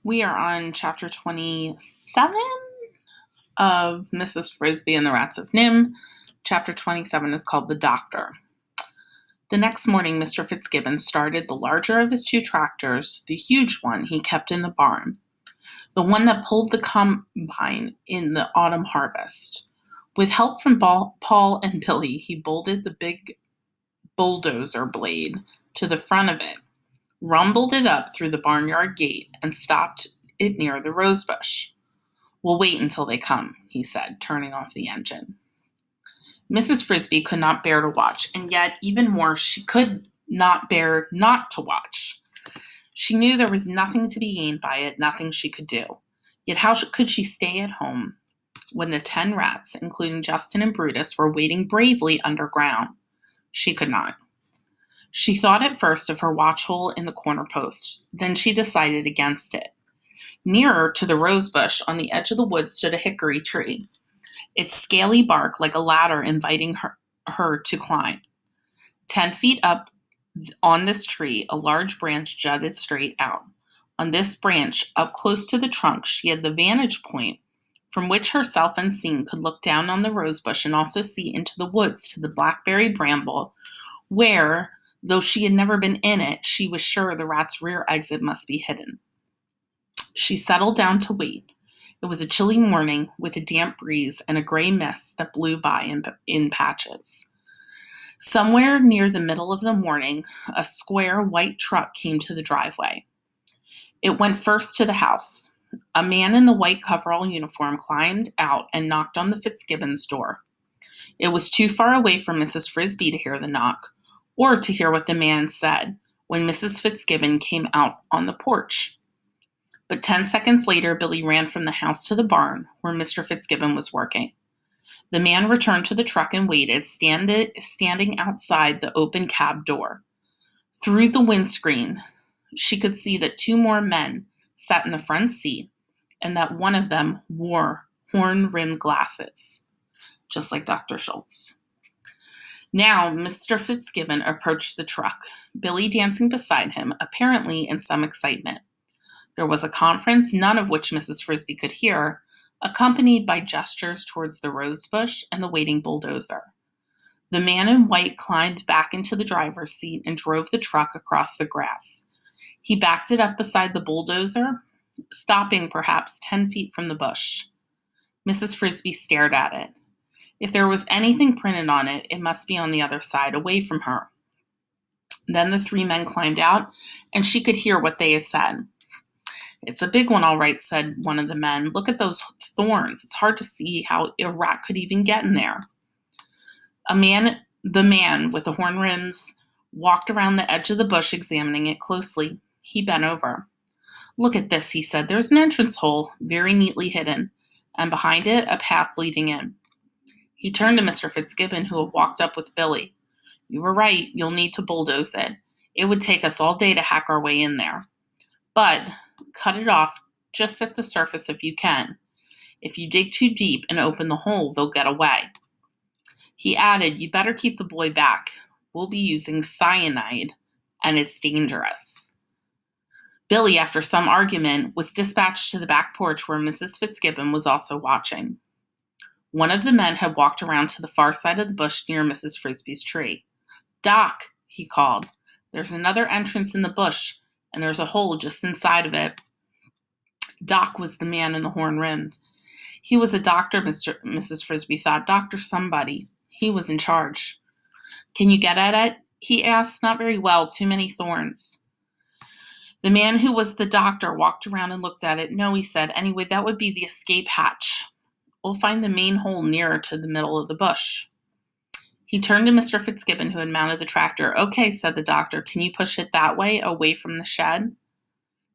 We are on chapter 27 of Mrs. Frisby and the Rats of Nim. Chapter 27 is called The Doctor. The next morning, Mr. Fitzgibbon started the larger of his two tractors, the huge one he kept in the barn, the one that pulled the combine in the autumn harvest. With help from Paul and Billy, he bolted the big bulldozer blade to the front of it, rumbled it up through the barnyard gate, and stopped it near the rosebush. "We'll wait until they come," he said, turning off the engine. Mrs. Frisby could not bear to watch, and yet even more she could not bear not to watch. She knew there was nothing to be gained by it, nothing she could do. Yet how could she stay at home when the 10 rats, including Justin and Brutus, were waiting bravely underground? She could not. She thought at first of her watch hole in the corner post. Then she decided against it. Nearer to the rosebush on the edge of the woods stood a hickory tree, its scaly bark like a ladder inviting her to climb. 10 feet up on this tree, a large branch jutted straight out. On this branch, up close to the trunk, she had the vantage point from which herself unseen could look down on the rosebush and also see into the woods to the blackberry bramble where, though she had never been in it, she was sure the rat's rear exit must be hidden. She settled down to wait. It was a chilly morning with a damp breeze and a gray mist that blew by in patches. Somewhere near the middle of the morning, a square white truck came to the driveway. It went first to the house. A man in the white coverall uniform climbed out and knocked on the Fitzgibbons' door. It was too far away from Mrs. Frisby to hear the knock, or to hear what the man said when Mrs. Fitzgibbon came out on the porch. But 10 seconds later, Billy ran from the house to the barn, where Mr. Fitzgibbon was working. The man returned to the truck and waited, standing outside the open cab door. Through the windscreen, she could see that 2 more men sat in the front seat, and that one of them wore horn-rimmed glasses, just like Dr. Schultz. Now, Mr. Fitzgibbon approached the truck, Billy dancing beside him, apparently in some excitement. There was a conference, none of which Mrs. Frisby could hear, accompanied by gestures towards the rosebush and the waiting bulldozer. The man in white climbed back into the driver's seat and drove the truck across the grass. He backed it up beside the bulldozer, stopping perhaps 10 feet from the bush. Mrs. Frisby stared at it. If there was anything printed on it, it must be on the other side, away from her. Then the 3 men climbed out, and she could hear what they had said. "It's a big one, all right," said one of the men. "Look at those thorns. It's hard to see how a rat could even get in there." The man with the horn rims walked around the edge of the bush, examining it closely. He bent over. "Look at this," he said. "There's an entrance hole, very neatly hidden, and behind it, a path leading in." He turned to Mr. Fitzgibbon, who had walked up with Billy. "You were right. You'll need to bulldoze it. It would take us all day to hack our way in there. But cut it off just at the surface if you can. If you dig too deep and open the hole, they'll get away." He added, "You better keep the boy back. We'll be using cyanide, and it's dangerous." Billy, after some argument, was dispatched to the back porch where Mrs. Fitzgibbon was also watching. One of the men had walked around to the far side of the bush near Mrs. Frisby's tree. "Doc," he called, "there's another entrance in the bush, and there's a hole just inside of it." Doc was the man in the horn rims. He was a doctor, Mrs. Frisby thought. Doctor somebody. He was in charge. "Can you get at it?" he asked. "Not very well. Too many thorns." The man who was the doctor walked around and looked at it. "No," he said. "Anyway, that would be the escape hatch. We'll find the main hole nearer to the middle of the bush." He turned to Mr. Fitzgibbon, who had mounted the tractor. "Okay," said the doctor. "Can you push it that way, away from the shed?"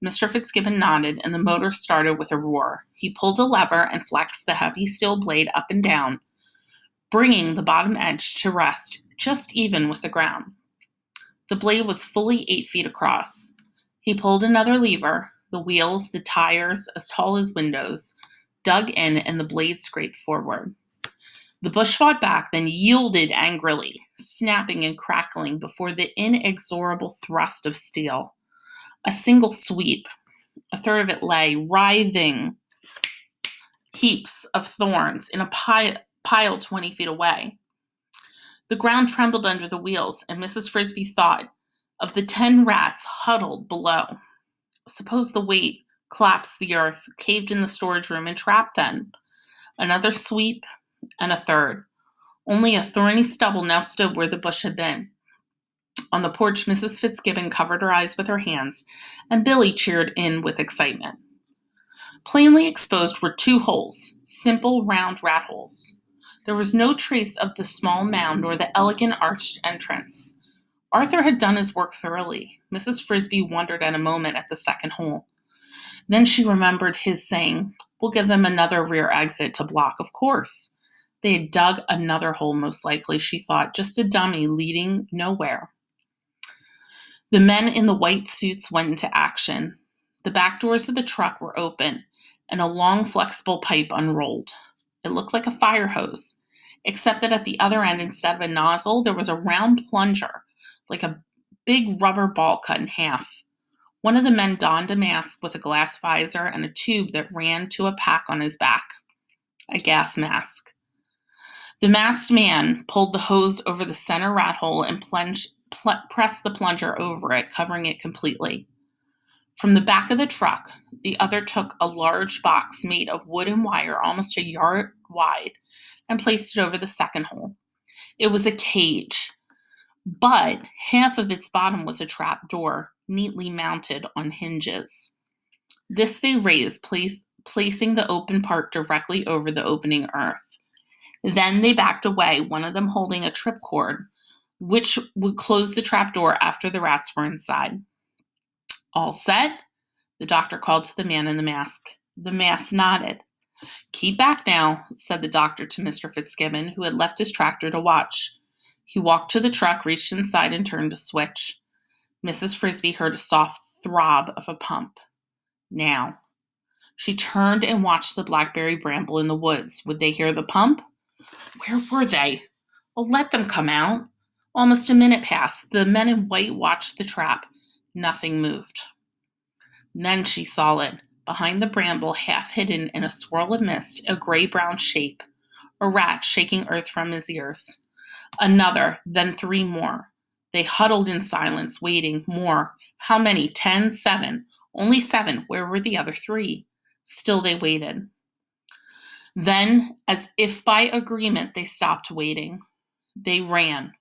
Mr. Fitzgibbon nodded, and the motor started with a roar. He pulled a lever and flexed the heavy steel blade up and down, bringing the bottom edge to rest just even with the ground. The blade was fully 8 feet across. He pulled another lever. The wheels, the tires, as tall as windows, dug in, and the blade scraped forward. The bush fought back, then yielded angrily, snapping and crackling before the inexorable thrust of steel. A single sweep, A third of it lay, writhing heaps of thorns in a pile 20 feet away. The ground trembled under the wheels, and Mrs. Frisbee thought of the 10 rats huddled below. Suppose the weight collapsed the earth, caved in the storage room, and trapped them. Another sweep, and a third. Only a thorny stubble now stood where the bush had been. On the porch, Mrs. Fitzgibbon covered her eyes with her hands, and Billy cheered in with excitement. Plainly exposed were 2 holes, simple round rat holes. There was no trace of the small mound nor the elegant arched entrance. Arthur had done his work thoroughly. Mrs. Frisbee wondered at a moment at the second hole. Then she remembered his saying, "We'll give them another rear exit to block, of course." They had dug another hole, most likely, she thought, just a dummy leading nowhere. The men in the white suits went into action. The back doors of the truck were open, and a long, flexible pipe unrolled. It looked like a fire hose, except that at the other end, instead of a nozzle, there was a round plunger, like a big rubber ball cut in half. One of the men donned a mask with a glass visor and a tube that ran to a pack on his back, a gas mask. The masked man pulled the hose over the center rat hole and pressed the plunger over it, covering it completely. From the back of the truck, the other took a large box made of wood and wire, almost a yard wide, and placed it over the second hole. It was a cage, but half of its bottom was a trap door, neatly mounted on hinges. This they raised, placing the open part directly over the opening earth. Then they backed away, one of them holding a tripcord, which would close the trap door after the rats were inside. "All set?" the doctor called to the man in the mask. The mask nodded. "Keep back now," said the doctor to Mr. Fitzgibbon, who had left his tractor to watch. He walked to the truck, reached inside, and turned a switch. Mrs. Frisbee heard a soft throb of a pump. Now. She turned and watched the blackberry bramble in the woods. Would they hear the pump? Where were they? Oh, let them come out. Almost a minute passed. The men in white watched the trap. Nothing moved. Then she saw it. Behind the bramble, half hidden in a swirl of mist, a gray-brown shape. A rat shaking earth from his ears. Another, then 3 more. They huddled in silence, waiting. More. How many? 10? 7. Only 7. Where were the other 3? Still they waited. Then, as if by agreement, they stopped waiting. They ran.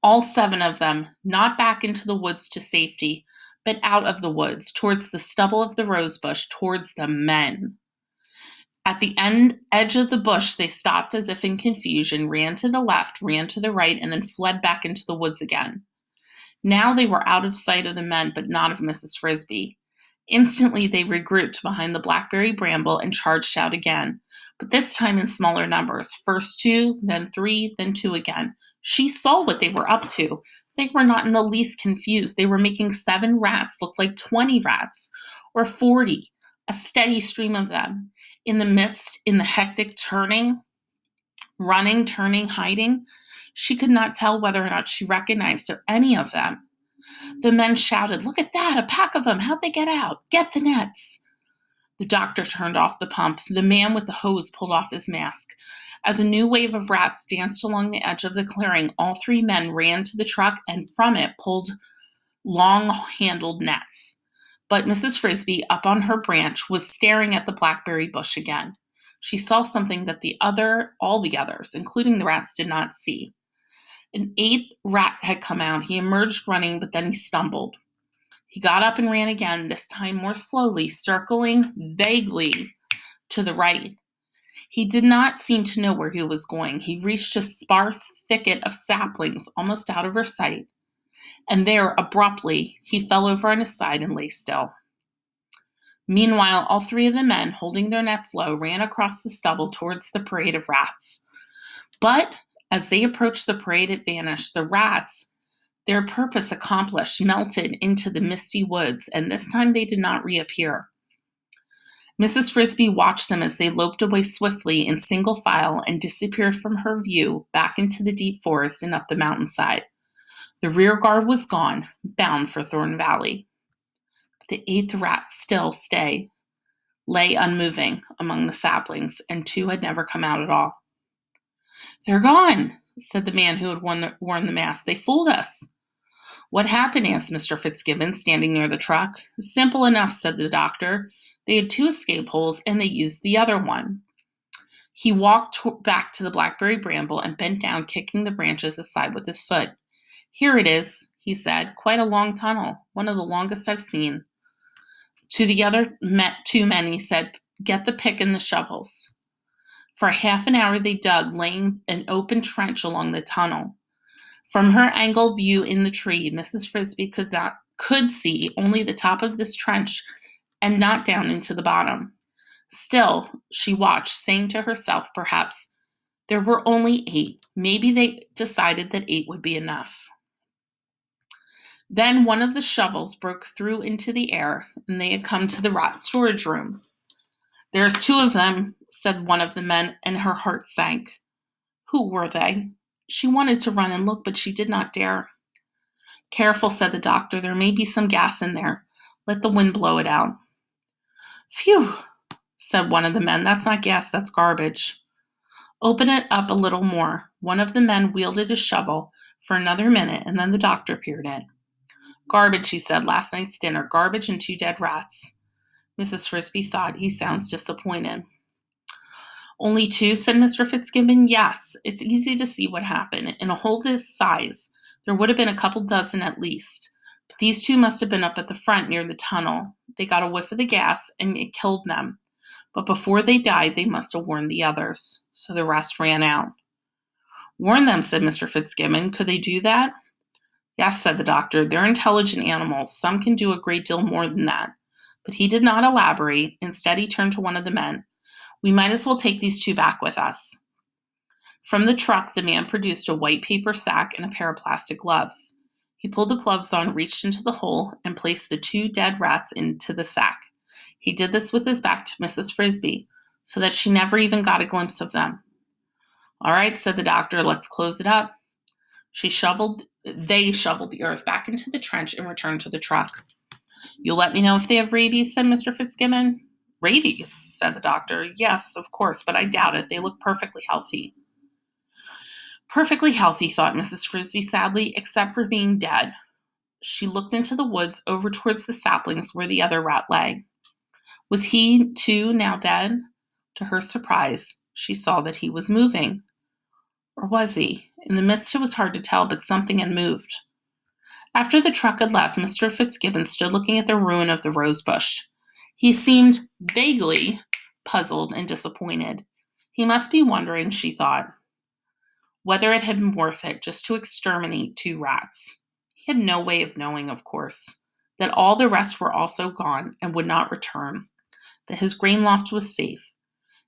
All 7 of them, not back into the woods to safety, but out of the woods, towards the stubble of the rosebush, towards the men. At the edge of the bush, they stopped as if in confusion, ran to the left, ran to the right, and then fled back into the woods again. Now they were out of sight of the men, but not of Mrs. Frisbee. Instantly, they regrouped behind the blackberry bramble and charged out again, but this time in smaller numbers. First 2, then 3, then 2 again. She saw what they were up to. They were not in the least confused. They were making 7 rats look like 20 rats, or 40, a steady stream of them. In the midst, in the hectic running, turning, hiding, she could not tell whether or not she recognized any of them. The men shouted, "Look at that, a pack of them. How'd they get out? Get the nets." The doctor turned off the pump. The man with the hose pulled off his mask. As a new wave of rats danced along the edge of the clearing, all 3 men ran to the truck and from it pulled long-handled nets. But Mrs. Frisbee, up on her branch, was staring at the blackberry bush again. She saw something that all the others, including the rats, did not see. An 8th rat had come out. He emerged running, but then he stumbled. He got up and ran again, this time more slowly, circling vaguely to the right. He did not seem to know where he was going. He reached a sparse thicket of saplings almost out of her sight, and there, abruptly, he fell over on his side and lay still. Meanwhile, all 3 of the men, holding their nets low, ran across the stubble towards the parade of rats. But as they approached the parade, it vanished. The rats, their purpose accomplished, melted into the misty woods, and this time they did not reappear. Mrs. Frisbee watched them as they loped away swiftly in single file and disappeared from her view back into the deep forest and up the mountainside. The rear guard was gone, bound for Thorn Valley. The 8th rat still lay unmoving among the saplings, and 2 had never come out at all. "They're gone," said the man who had worn the mask. "They fooled us." "What happened?" asked Mr. Fitzgibbon, standing near the truck. "Simple enough," said the doctor. "They had 2 escape holes, and they used the other one." He walked back to the blackberry bramble and bent down, kicking the branches aside with his foot. "Here it is," he said. "Quite a long tunnel, one of the longest I've seen." To the other 2 men, he said, "Get the pick and the shovels." For half an hour they dug, laying an open trench along the tunnel. From her angle view in the tree, Mrs. Frisbee could see only the top of this trench and not down into the bottom. Still, she watched, saying to herself, perhaps there were only 8. Maybe they decided that 8 would be enough. Then one of the shovels broke through into the air, and they had come to the rat storage room. "There's 2 of them," said one of the men, and her heart sank. Who were they? She wanted to run and look, but she did not dare. "Careful," said the doctor. "There may be some gas in there. Let the wind blow it out." "Phew," said one of the men. "That's not gas, that's garbage." "Open it up a little more." One of the men wielded a shovel for another minute, and then the doctor peered in. "Garbage," he said. "Last night's dinner. Garbage and 2 dead rats." Mrs. Frisbee thought, "He sounds disappointed." "Only 2, said Mr. Fitzgibbon. "Yes, it's easy to see what happened. In a hole this size, there would have been a couple dozen at least. But these 2 must have been up at the front near the tunnel. They got a whiff of the gas, and it killed them. But before they died, they must have warned the others. So the rest ran out." "Warn them," said Mr. Fitzgibbon. "Could they do that?" "Yes," said the doctor. "They're intelligent animals. Some can do a great deal more than that." But he did not elaborate. Instead, he turned to one of the men. "We might as well take these 2 back with us." From the truck, the man produced a white paper sack and a pair of plastic gloves. He pulled the gloves on, reached into the hole, and placed the 2 dead rats into the sack. He did this with his back to Mrs. Frisbee, so that she never even got a glimpse of them. "All right," said the doctor, "let's close it up." They shoveled the earth back into the trench and returned to the truck. "You'll let me know if they have rabies," said Mr. Fitzgibbon. "Rabies," said the doctor. "Yes, of course, but I doubt it. They look perfectly healthy." Perfectly healthy, thought Mrs. Frisbee sadly, except for being dead. She looked into the woods over towards the saplings where the other rat lay. Was he, too, now dead? To her surprise, she saw that he was moving. Or was he? In the midst, it was hard to tell, but something had moved. After the truck had left, Mr. Fitzgibbon stood looking at the ruin of the rose bush. He seemed vaguely puzzled and disappointed. He must be wondering, she thought, whether it had been worth it just to exterminate 2 rats. He had no way of knowing, of course, that all the rest were also gone and would not return, that his grain loft was safe.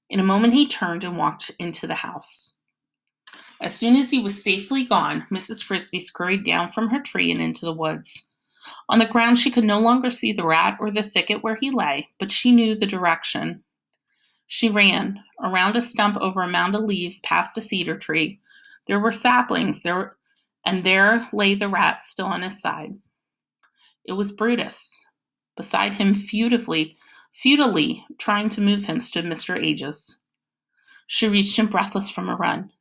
In a moment he turned and walked into the house. As soon as he was safely gone, Mrs. Frisbee scurried down from her tree and into the woods. On the ground she could no longer see the rat or the thicket where he lay, but she knew the direction. She ran, around a stump, over a mound of leaves, past a cedar tree. There were saplings, and there lay the rat still on his side. It was Brutus. Beside him, futilely trying to move him, stood Mr. Aegis. She reached him breathless from a run.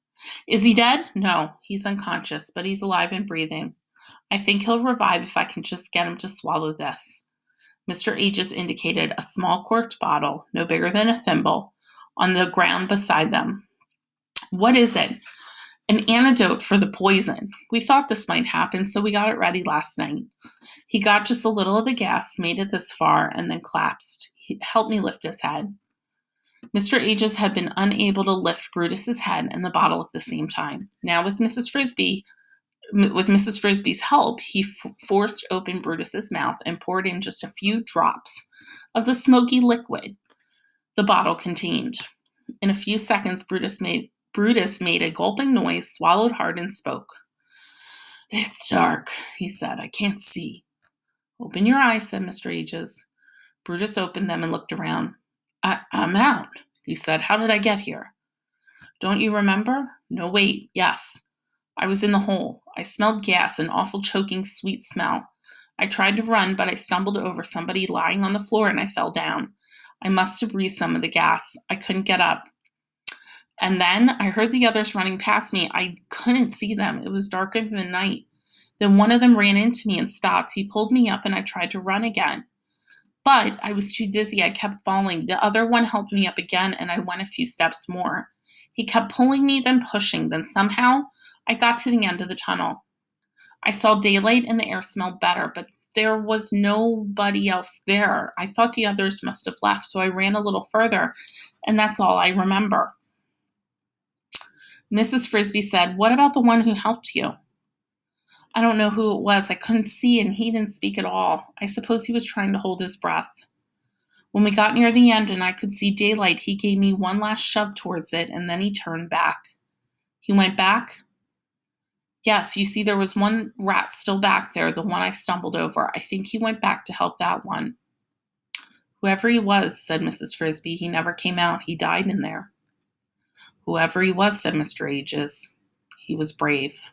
"Is he dead?" "No, he's unconscious, but he's alive and breathing. I think he'll revive if I can just get him to swallow this." Mr. Aegis indicated a small corked bottle, no bigger than a thimble, on the ground beside them. "What is it?" "An antidote for the poison. We thought this might happen, so we got it ready last night." He got just a little of the gas, made it this far, and then collapsed. He helped me lift his head. Mr. Aegis had been unable to lift Brutus's head and the bottle at the same time. Now, with Mrs. Frisbee's help, he forced open Brutus's mouth and poured in just a few drops of the smoky liquid the bottle contained. In a few seconds, Brutus made a gulping noise, swallowed hard, and spoke. "It's dark," he said. "I can't see." "Open your eyes," said Mr. Aegis. Brutus opened them and looked around. I'm out," he said. "How did I get here?" "Don't you remember?" "No, wait. Yes. I was in the hole. I smelled gas, an awful choking sweet smell. I tried to run, but I stumbled over somebody lying on the floor and I fell down. I must have breathed some of the gas. I couldn't get up. And then I heard the others running past me. I couldn't see them. It was darker than night. Then one of them ran into me and stopped. He pulled me up and I tried to run again. But I was too dizzy. I kept falling. The other one helped me up again and I went a few steps more. He kept pulling me, then pushing. Then somehow I got to the end of the tunnel. I saw daylight and the air smelled better, but there was nobody else there. I thought the others must have left, so I ran a little further, and that's all I remember. Mrs. Frisbee said, "What about the one who helped you?" "I don't know who it was. I couldn't see, and he didn't speak at all. I suppose he was trying to hold his breath. When we got near the end and I could see daylight, he gave me one last shove towards it, and then he turned back." "He went back?" "Yes, you see there was one rat still back there, the one I stumbled over. I think he went back to help that one." "Whoever he was," said Mrs. Frisbee, "he never came out. He died in there." "Whoever he was," said Mr. Ages, "he was brave."